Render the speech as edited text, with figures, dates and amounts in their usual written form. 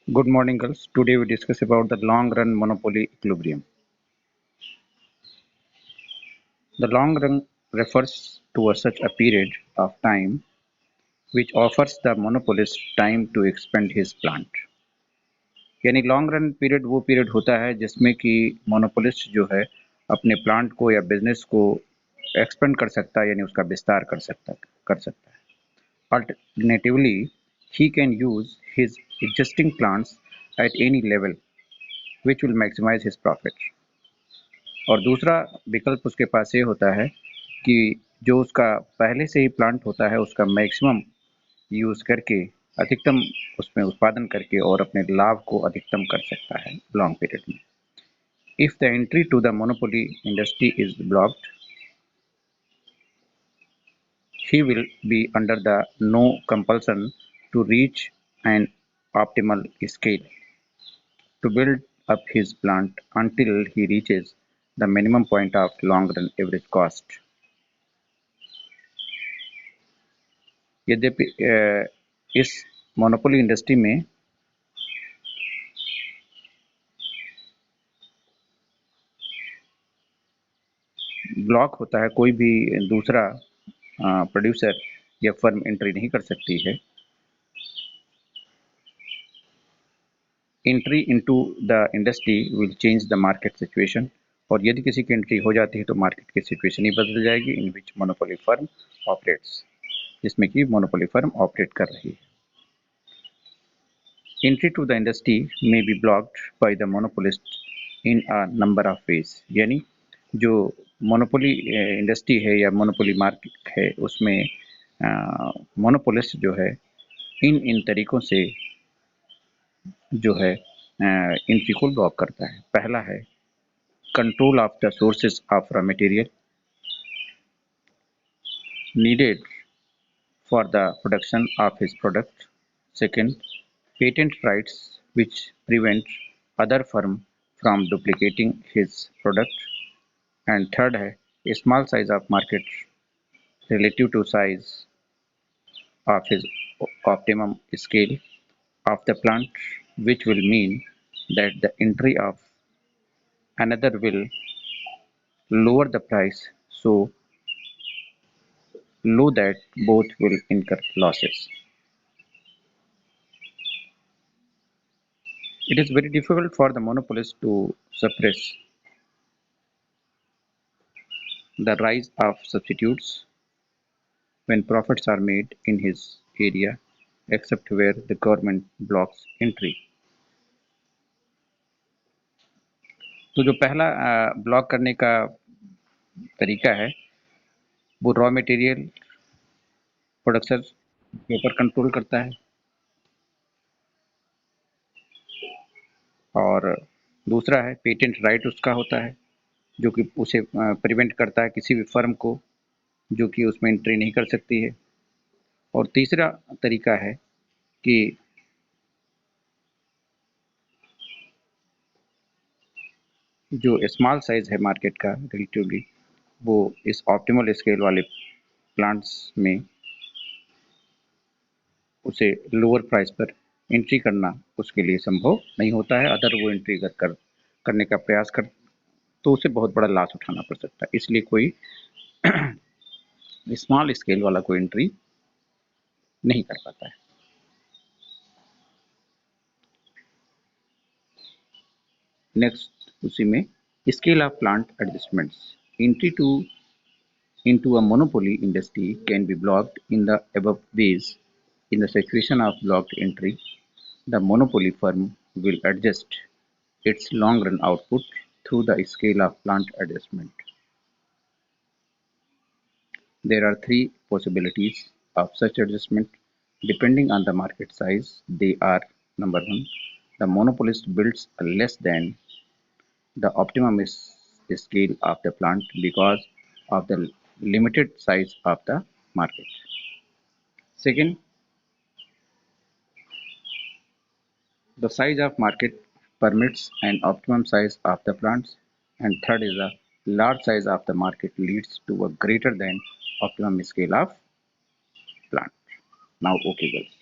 Good morning, girls. Today we discuss about the long run monopoly equilibrium. The long run refers to such a period of time which offers the monopolist time to expand his plant. यानी long run period वो period होता है जिसमें कि monopolist जो है अपने plant को या बिजनेस को एक्सपेंड कर सकता है यानी उसका विस्तार कर सकता है alternatively he can use his existing plants at any level which will maximize his profit. और दूसरा विकल्प उसके पास ये होता है कि जो उसका पहले से ही प्लांट होता है उसका मैक्सिमम यूज़ करके अधिकतम उसमें उत्पादन करके और अपने लाभ को अधिकतम कर सकता है लॉन्ग पीरियड में. If the entry to the monopoly industry is blocked, he will be under the no compulsion to reach an optimal scale to build up his plant until he reaches the minimum point of long run average cost. यद्यपि इस monopoly industry में block होता है, कोई भी दूसरा producer या firm entry नहीं कर सकती है. Entry into the industry will change the market situation. और यदि किसी की एंट्री हो जाती है तो मार्केट की सिचुएशन ही बदल जाएगी इन विच मोनोपोली फर्म ऑपरेट्स, जिसमें कि मोनोपोली फर्म ऑपरेट कर रही है. एंट्री टू द इंडस्ट्री में be blocked by the monopolist in a number of ways. यानी जो मोनोपोली इंडस्ट्री है या मोनोपोली मार्केट है उसमें मोनोपोलिस्ट जो है इन तरीकों से जो है एंट्री को ब्लॉक करता है. पहला है control of the sources of raw material needed for the production of his product. Second, patent rights which prevent other firm from duplicating his product. And third है a small size of market relative to size of his optimum scale of the plant, which will mean that the entry of another will lower the price so low that both will incur losses. It is very difficult for the monopolist to suppress the rise of substitutes when profits are made in his area, except where the government blocks entry. तो जो पहला block करने का तरीका है वो raw material production के ऊपर कंट्रोल करता है और दूसरा है पेटेंट राइट उसका होता है जो कि उसे प्रिवेंट करता है किसी भी फर्म को जो कि उसमें एंट्री नहीं कर सकती है. और तीसरा तरीका है कि जो स्मॉल साइज है मार्केट का रिलेटिवली वो इस ऑप्टिमल स्केल वाले प्लांट्स में उसे लोअर प्राइस पर एंट्री करना उसके लिए संभव नहीं होता है. अगर वो एंट्री करने का प्रयास कर तो उसे बहुत बड़ा लॉस उठाना पड़ सकता है. इसलिए कोई स्मॉल स्केल वाला कोई एंट्री नहीं कर पाता है. नेक्स्ट उसी में scale of plant adjustments. Entry into a monopoly industry can be blocked in the above ways. In the situation of blocked entry, the monopoly firm will adjust its long run output through the scale of plant adjustment. There are three possibilities of such adjustment depending on the market size. They are: number one, the monopolist builds a less than the optimum scale of the plant because of the limited size of the market. Second, the size of market permits an optimum size of the plants. And third is the large size of the market leads to a greater than optimum scale of plant. Now, okay, girls.